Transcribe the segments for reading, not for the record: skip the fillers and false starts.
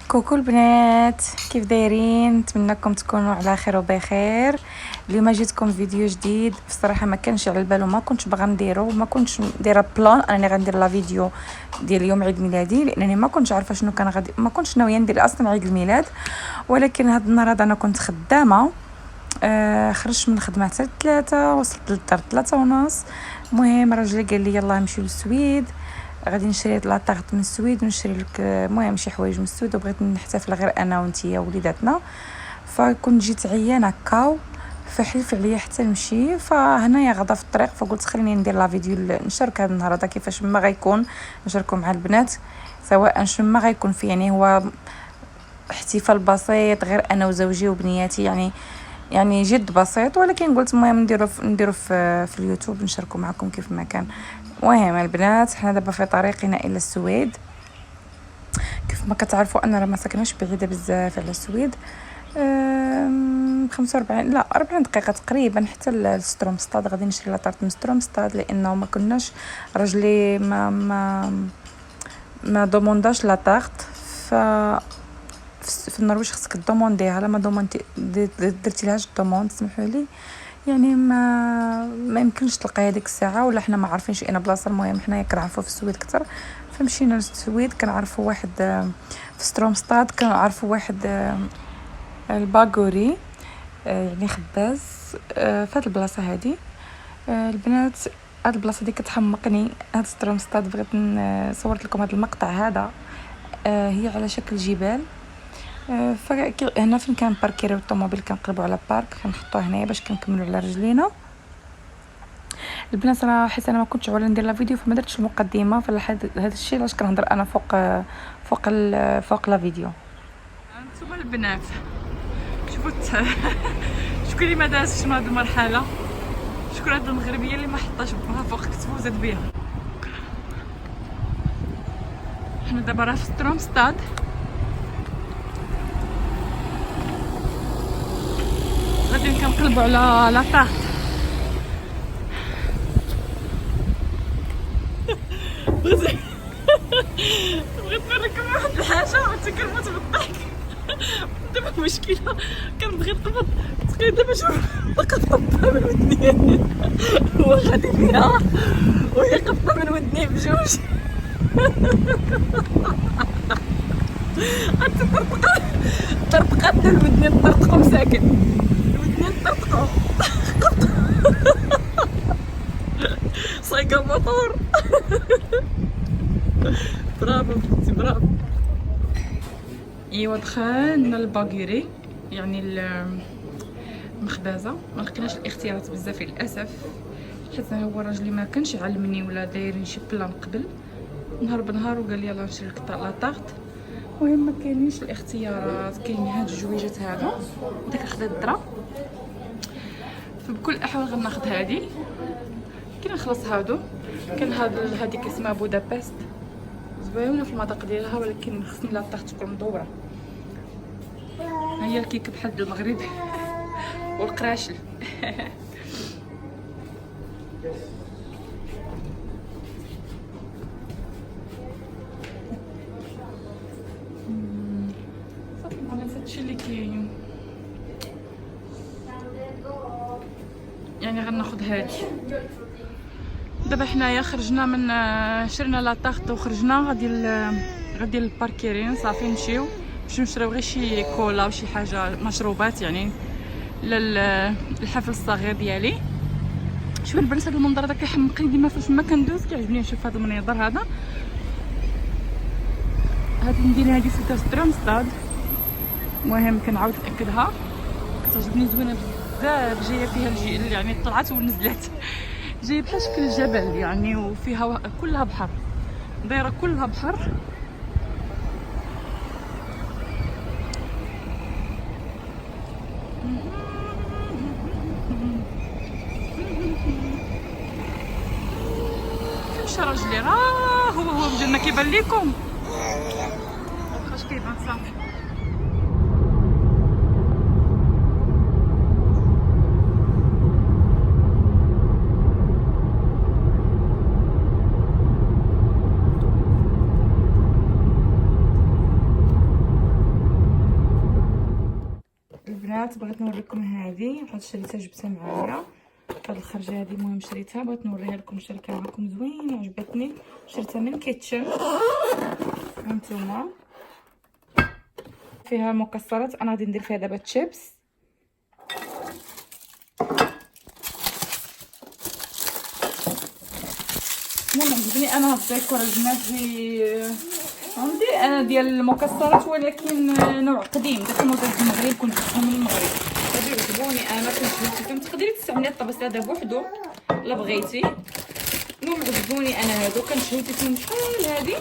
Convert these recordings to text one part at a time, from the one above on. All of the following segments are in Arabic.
كوكو البنات، كيف دايرين؟ نتمنىكم تكونوا على خير وبخير. اليوم جيتكم فيديو جديد. بصراحه ما كانش على البال وما كنتش باغا نديرو، ما كنتش دايره بلان انني غندير لا فيديو ديال يوم عيد ميلادي، لانني ما كنتش عارفه شنو كان غادي، ما كنتش ناويه ندير اصلا عيد الميلاد. ولكن هاد النهار هذا انا كنت خدامه، خرجت من الخدمه حتى 3، وصلت للدار 3:30. المهم راجلي قال لي يلاه نمشيو للسويد، غادي نشري لاطاغط من السويد ونشري لك المهم شي حوايج من السويد، وبغيت نحتفل غير انا وانتيا ووليداتنا. فكنت جيت عيانه هكا، فحلف عليا حتى نمشي. فهنايا غدا في الطريق، فقلت خليني ندير لا فيديو نشارك هذا النهار هذا كيفاش ما غيكون، نشاركو مع البنات سواء شنو ما غيكون فيه. يعني هو احتفال بسيط غير انا وزوجي وبنياتي، يعني جد بسيط، ولكن قلت المهم نديرو في اليوتيوب نشاركو معكم كيف ما كان. المهم البنات، حنا دابا في طريقنا الى السويد. كيف ما كتعرفوا انا راه ما ساكناش بعيده بزاف على السويد، 45 لا 40 دقيقه تقريبا حتى لسترومستاد. غادي نشري لاطارت من سترومستاد لانه ما كناش، راجلي ما دومونداش لاطارت. في النرويج خصك دومونديها، لا ما دوموندي درتي لهاش الدوموند سمحوا لي، يعني ما يمكنش تلقى هذيك الساعه، ولا حنا ما عارفينش اين بلاصه. المهم حنايا كنعرفوا في السويد كثر، فمشينا للسويد. كنعرفوا واحد في سترومستاد، كنعرفوا واحد الباغوري، يعني خباز في هذه البلاصه هذه. البنات هاد البلاصه دي كتحمقني، هاد سترومستاد. بغيت صورت لكم هاد المقطع هذا، هي على شكل جبال. هنا فين كان باركيريو الطوموبيل كنقلبوا على بارك، كنحطوه هنايا باش كنكملوا على رجلينا. البنات راه حيت انا ما كنتش عوالة ندير لا فيديو، فما درتش المقدمه، فهذا الشيء علاش كنهضر انا فوق لا فيديو. انتم البنات شوفوا شكون اللي ما دازش من هذه المرحله، شكون هاد المغربيه اللي ما حطاش بها فوق كتفو وزاد بها. حنا دابا راه في سترومستاد، غادي كنقلبوا على لاطاغط. بغيت نوريكم واحد الحاجه وانت كنموت بالضحك. دابا المشكله كنبغي نقبض تقريبا باش نقبضها من ودني، هو غادي بيها وهي قبضه من ودني بجوج. طرطقات ديال الودنين طرطقوا مساكن، الودنين طرطقوا صايقه موطور. برافو بنتي برافو. ايوا دخلنا الباغيري، يعني المخبزه. ما لقيناش الاختيارات بزاف للاسف، حيت هو راجلي ما كانش علمني ولا دايرين شي بلان قبل، نهار بنهار وقال لي يلاه نشري لك لاطاغط. المهم ما كاينينش الاختيارات، كاين هاد الجويجات هذا، داك خدا الدرا. فبكل الاحوال غناخذ هادي، كاين نخلص هادو. كاين هذيك اسمها بودابست، زوينه في المذاق ديالها، ولكن خصني لاطاغط تكون مدوره. هي الكيك بحال المغرب والقراشل. صافي البنات هادشي اللي كاين، يعني غناخذ هادي. دابا حنايا خرجنا من شرينا لاطاغط وخرجنا غادي للباركيرين. صافي نمشيو باش نشريو غير شي كولا وشي حاجه مشروبات، يعني للحفل الصغير ديالي. شوفوا البنات هذا المنظر هذا كيحمقني ديما فاش ما كندوز، كيعجبني نشوف هذا المنظر هذا. هاد المدينه هادي سميتها سترومستاد. المهم كنعاود ناكدها، كتعجبني زوينه بزاف، جايه فيها يعني طلعت ونزلت، جايه بحال شكل الجبل يعني، وفيها كلها بحر، دايره كلها بحر. فين مشى راجلي؟ راه هو بجد ما كيبان لكم، واخاش كيبان صافي. مكسرات بغيت نوريكم هذه حيت شريتها جبتها معايا هاد الخرجه هذه. المهم شريتها بغيت نوريها لكم نشاركها معكم، زوينه عجبتني. شريتها من كيتشن هانتوما، فيها مكسرات. انا غادي ندير فيها دابا تشيبس. المهم عجبني انا هاد الديكور البناتي عندي انا ديال المكسرات، ولكن نوع قديم داك الموديل ديال المغرب كنت جبتهم من المغرب. هادو عجبوني انا كنت فهمت تقدري تستعملي الطبس هذا بوحدو لا بغيتي. المهم عجبوني انا هادو كنشهيت فيهم شحال هادي.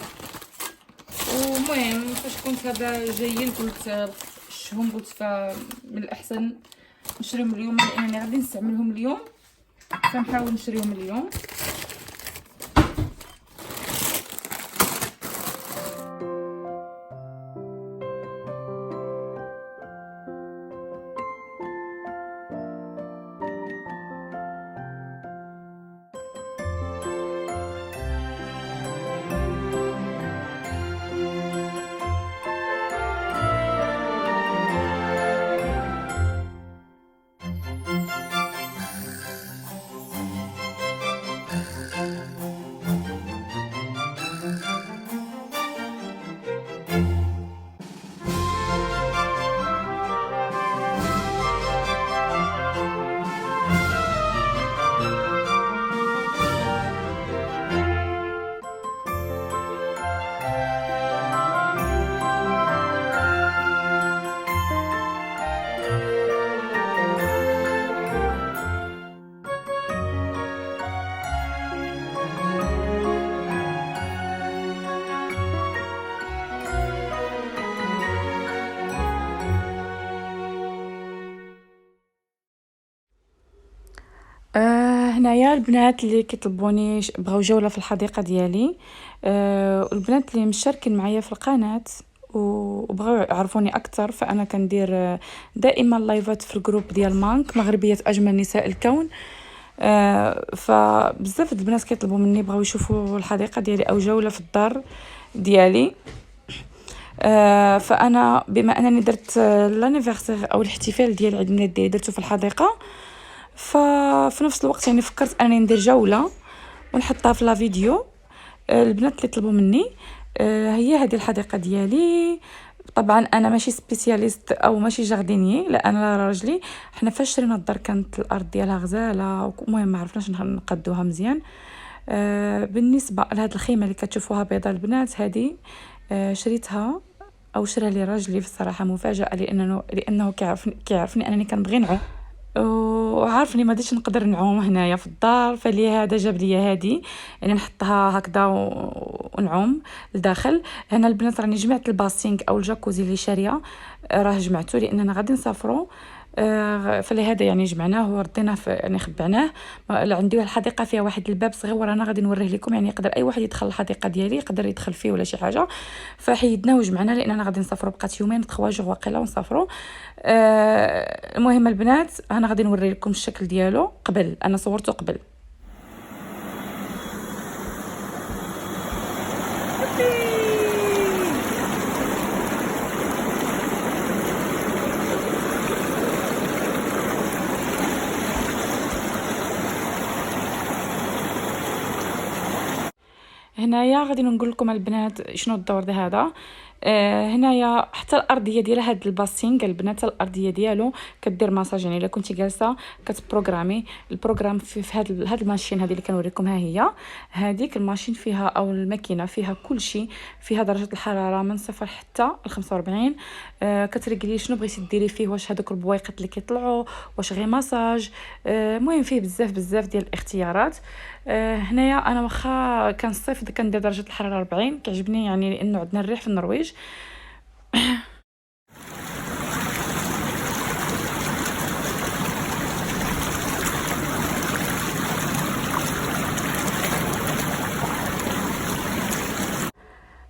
ومهم فاش كنت هذا جايين قلت شهم، قلت فمن الاحسن نشريهم اليوم لانني غادي نستعملهم اليوم، فنحاول نشريهم اليوم. هنايا البنات اللي كيطلبوني بغاو جوله في الحديقه ديالي، والبنات اللي مشاركين معايا في القناه وبغاو يعرفوني اكثر، فانا كندير دائما لايفات في الجروب ديال مانك مغربيه اجمل نساء الكون. فبزاف البنات كيطلبوا مني بغاو يشوفوا الحديقه ديالي او جوله في الدار ديالي. فانا بما انني درت لانيفرسير او الاحتفال ديال عيد الميلاد ديالي درته في الحديقه، ففي نفس الوقت يعني فكرت انني ندير جوله ونحطها في لا فيديو. البنات اللي طلبوا مني هي هذه الحديقه ديالي. طبعا انا ماشي سبيسياليست او ماشي جارديني، لا انا راجلي. حنا فاش شرينا الدار كانت الارض ديالها غزاله، المهم ما عرفناش نقدوها مزيان. بالنسبه لهاد الخيمه اللي كتشوفوها بيضاء البنات، هذه شريتها او شرا لي راجلي في الصراحه مفاجاه، لانه كيعرفني انني كنبغي نعوم، وعارفني ما ديش نقدر نعوم هنايا في الدار، فلهذا جاب لي هذه يعني نحطها هكذا ونعوم لداخل. هنا البنات راني جمعت الباسينغ او الجاكوزي اللي شاريه، راه جمعته لاننا غادي نسافروا. فلهذا يعني جمعناه ورديناه يعني خبعناه. عندي الحديقه فيها واحد الباب صغير، انا غادي نوريه لكم، يعني يقدر اي واحد يدخل الحديقه ديالي يقدر يدخل فيه ولا شي حاجه. فحيدناه وجمعناه لاننا غادي نسافروا، بقات يومين 3 جوغ واقيلا ونسافروا. المهم البنات انا غادي نوري لكم الشكل ديالو قبل، انا صورته قبل. هنايا غادي نقول لكم البنات شنو الدور هذا. هنايا حتى الارضيه ديال هاد الباسينغ البنات، الارضيه ديالو كدير ماساج، يعني الا كنتي جالسه كتبروغرامي البروغرام في هاد الماشين هذه اللي كنوريكم. ها هي هذيك الماشين فيها او الماكينه فيها كل شيء، فيها درجه الحراره من 0 حتى ل 45. كتريقلي شنو بغيتي ديري فيه، واش هذوك البويقات اللي كيطلعوا، واش غير ماساج. المهم فيه بزاف ديال الاختيارات. هنايا انا واخا كان الصيف كندير درجه الحراره 40 كيعجبني، يعني لانه عندنا الريح في النرويج.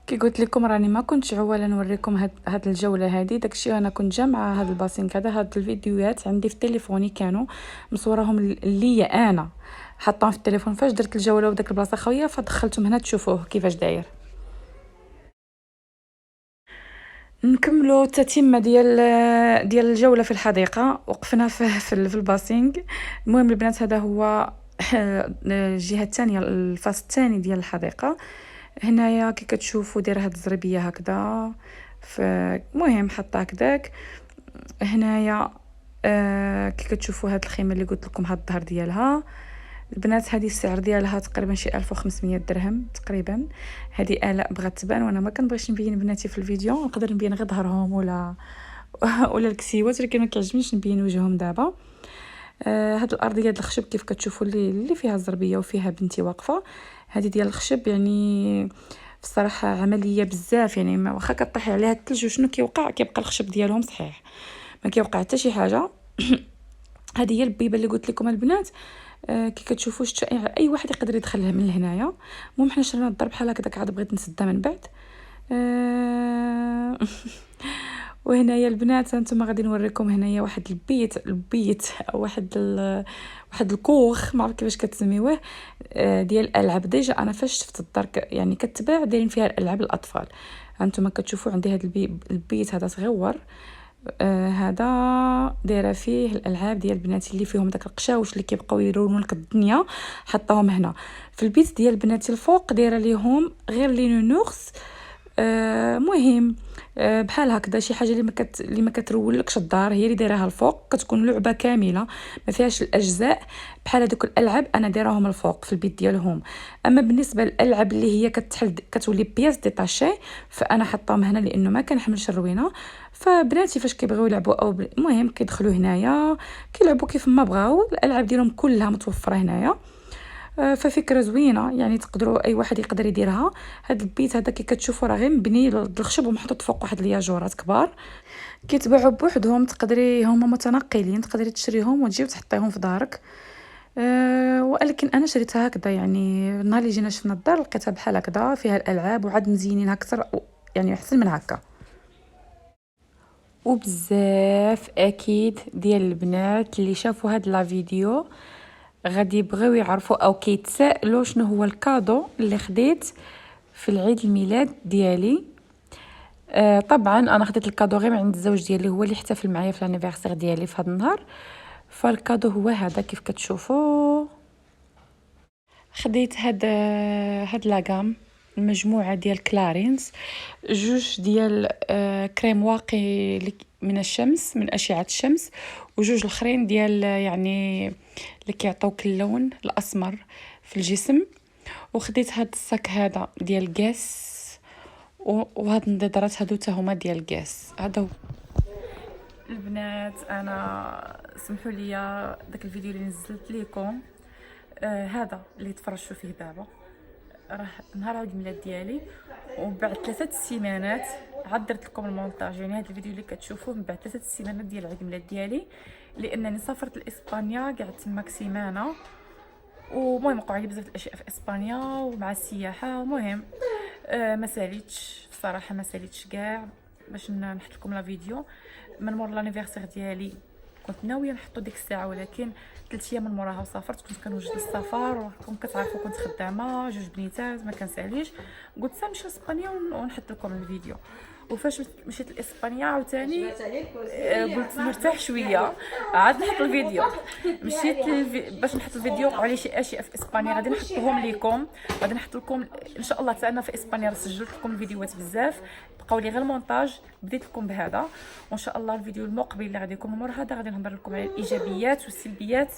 كي قلت لكم راني ما كنتش عواله نوريكم هاد الجوله هذه. داكشي انا كنت جامعه هاد الباسين هذا، هاد الفيديوهات عندي في تليفوني كانوا مصورهم ليا انا، حطاهم في التليفون. فاش درت الجوله وداك البلاصه خاويه فدخلتهم هنا تشوفوه كيفاش داير. نكملوا التتمه ديال الجوله في الحديقه. وقفنا في الباسينغ. المهم البنات هذا هو الجهه الثانيه، الفاس الثاني ديال الحديقه. هنايا كي كتشوفوا دايره هاد الزربيه هكذا، المهم حاطه هكذاك. هنايا كي كتشوفوا هاد الخيمه اللي قلت لكم، هاد الظهر ديالها البنات، هذه السعر ديالها تقريبا شي 1500 درهم تقريبا. هذه آلاء بغات تبان وانا ما كنبغيش نبين بناتي في الفيديو، نقدر نبين غير ظهرهم ولا ولا الكسيوات، ولكن ما كيعجبنيش نبين وجههم دابا. هاد الارضيه ديال الخشب كيف كتشوفوا اللي فيها الزربيه وفيها بنتي واقفه. هذه ديال الخشب يعني بصراحه عمليه بزاف، يعني واخا كطيحي عليها الثلج وشنو كيوقع، كيبقى الخشب ديالهم صحيح، ما كيوقع حتى شي حاجه. هذه هي البيبه اللي قلت لكم البنات. كي كتشوفوا اي واحد يقدر يدخلها من هنايا. المهم حنا شرينا الدار بحال هكذاك، عاد بغيت نسدها من بعد. وهنايا البنات هانتوما غادي نوريكم هنايا واحد البيت او واحد الكوخ، ما عرف كيفاش كتسميوه، ديال الالعاب. ديجا انا فاش شفت الدار يعني كتباع دايرين فيها الالعاب الاطفال. هانتوما كتشوفوا عندي هذا البيت هذا صغيور. هذا دايره فيه الالعاب ديال بناتي اللي فيهم داك القشاوش اللي كيبقاو يرونوا لك الدنيا، حطاهم هنا في البيت ديال بناتي. الفوق دايره ليهم غير لي نونورس. مهم بحال هكذا شي حاجه اللي ما كترولكش الدار، هي اللي دايراها الفوق. كتكون لعبه كامله ما فيهاش الاجزاء بحال هذوك الالعاب، انا دايراهم الفوق في البيت ديالهم. اما بالنسبه للالعاب اللي هي كتولي بياس ديتاشي، فانا حطاهم هنا لانه ما كنحملش الروينه. فبناتي فاش كيبغيو يلعبوا او المهم كيدخلوا هنايا كيلعبوا كيف ما بغاو. الالعاب ديالهم كلها متوفره هنايا. ففكره زوينه، يعني تقدروا اي واحد يقدر يديرها. هذا البيت هذا كي كتشوفوا راه غير مبني بالخشب ومحطوط فوق واحد الياجورات كبار كيتباعوا بوحدهم. تقدري هما متنقلين، تقدري تشريهم وتجي وتحطيهم في دارك. ولكن انا شريتها هكذا، يعني نهار اللي جينا شفنا الدار لقيتها بحال هكذا فيها الالعاب وعاد مزينين اكثر، يعني احسن من هكا. وبزاف اكيد ديال البنات اللي شافوا هاد لا فيديو غادي يبغيو يعرفوا او كيتسائلوا شنو هو الكادو اللي خديت في العيد الميلاد ديالي. طبعا انا خديت الكادو غير من عند الزوج ديالي، هو اللي احتفل معايا في الانيفرسير ديالي في هذا النهار. فالكادو هو هذا كيف كتشوفوا. خديت هاد لاغام، المجموعه ديال كلارينز، جوج ديال كريم واقي من الشمس، من اشعه الشمس، وجوج الاخرين ديال يعني اللي كيعطوك اللون الاسمر في الجسم. وخديت هاد الصاك هذا ديال غاس، وهاد النظارات هادو حتى هما ديال غاس. هذا هو البنات. انا سمحوا لي داك الفيديو اللي نزلت لكم هذا اللي تفرجتوا فيه دابا راه نهار عيد الميلاد ديالي، وبعد 3 سيمانات عاد درت لكم المونتاج. يعني هذا الفيديو اللي كتشوفوه من بعد 3 سيمانات ديال عيد الميلاد ديالي، لانني سافرت لاسبانيا قعدت تماك سيمانه. ومهم وقعوا لي بزاف الاشياء في اسبانيا ومع السياحه. المهم ما ساليتش الصراحه، ما ساليتش كاع باش نحط لكم لا فيديو. من مور لانيفرسير ديالي كنت ناويه نحطو ديك الساعه، ولكن 3 ايام من موراها وسافرت. كنت كنوجد السفر وراكم كتعرفوا كنت خدامه، جوج بنيتات ما كنساليش. قلت نمشي لاسبانيا ونحط لكم الفيديو. وفاش مشيت لاسبانيا عاوتاني قلت نرتاح شويه عاد نحط الفيديو. مشيت باش نحط الفيديو وقعوا لي شي اشياء في اسبانيا غادي نحطهم لكم، غادي نحط لكم ان شاء الله. حتى انا في اسبانيا سجلت لكم الفيديوهات بزاف، بقاو لي غير المونتاج. بديت لكم بهذا، وان شاء الله الفيديو المقبل اللي غادي يكون مور هذا غادي نهضر لكم على الايجابيات والسلبيات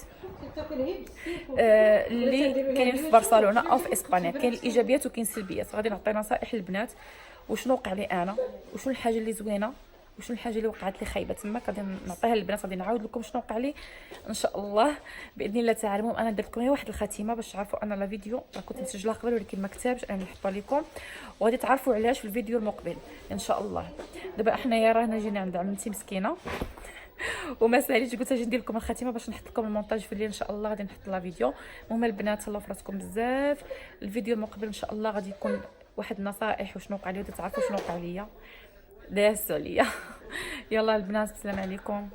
اللي كاينين في برشلونه او في اسبانيا. كاين الايجابيات وكاين السلبيات. غادي نعطي نصائح للبنات وشنو وقع لي انا، وشنو الحاجه اللي زوينه، وشنو الحاجه اللي وقعت لي خايبه تما. غادي نعطيها للبنات، غادي نعاود لكم شنو وقع لي ان شاء الله باذن الله تعالى. المهم انا درت لكم واحد الخاتمه باش تعرفوا ان لا فيديو كنت مسجلها قبل ولكن ما كتبش، انا نحطها لكم وغادي تعرفوا علاش في الفيديو المقبل ان شاء الله. دابا حنايا رانا جينا عند عمتي مسكينه وما ساليتش، قلت اجي ندير لكم الخاتمه باش نحط لكم المونتاج في الليل ان شاء الله. غادي نحط لا فيديو. المهم البنات الله فراسكم بزاف. الفيديو المقبل ان شاء الله غادي يكون واحد النصائح وشنو وقع لي وتعرفوا شنو وقع ليا دازوا عليا. يلا البنات السلام عليكم.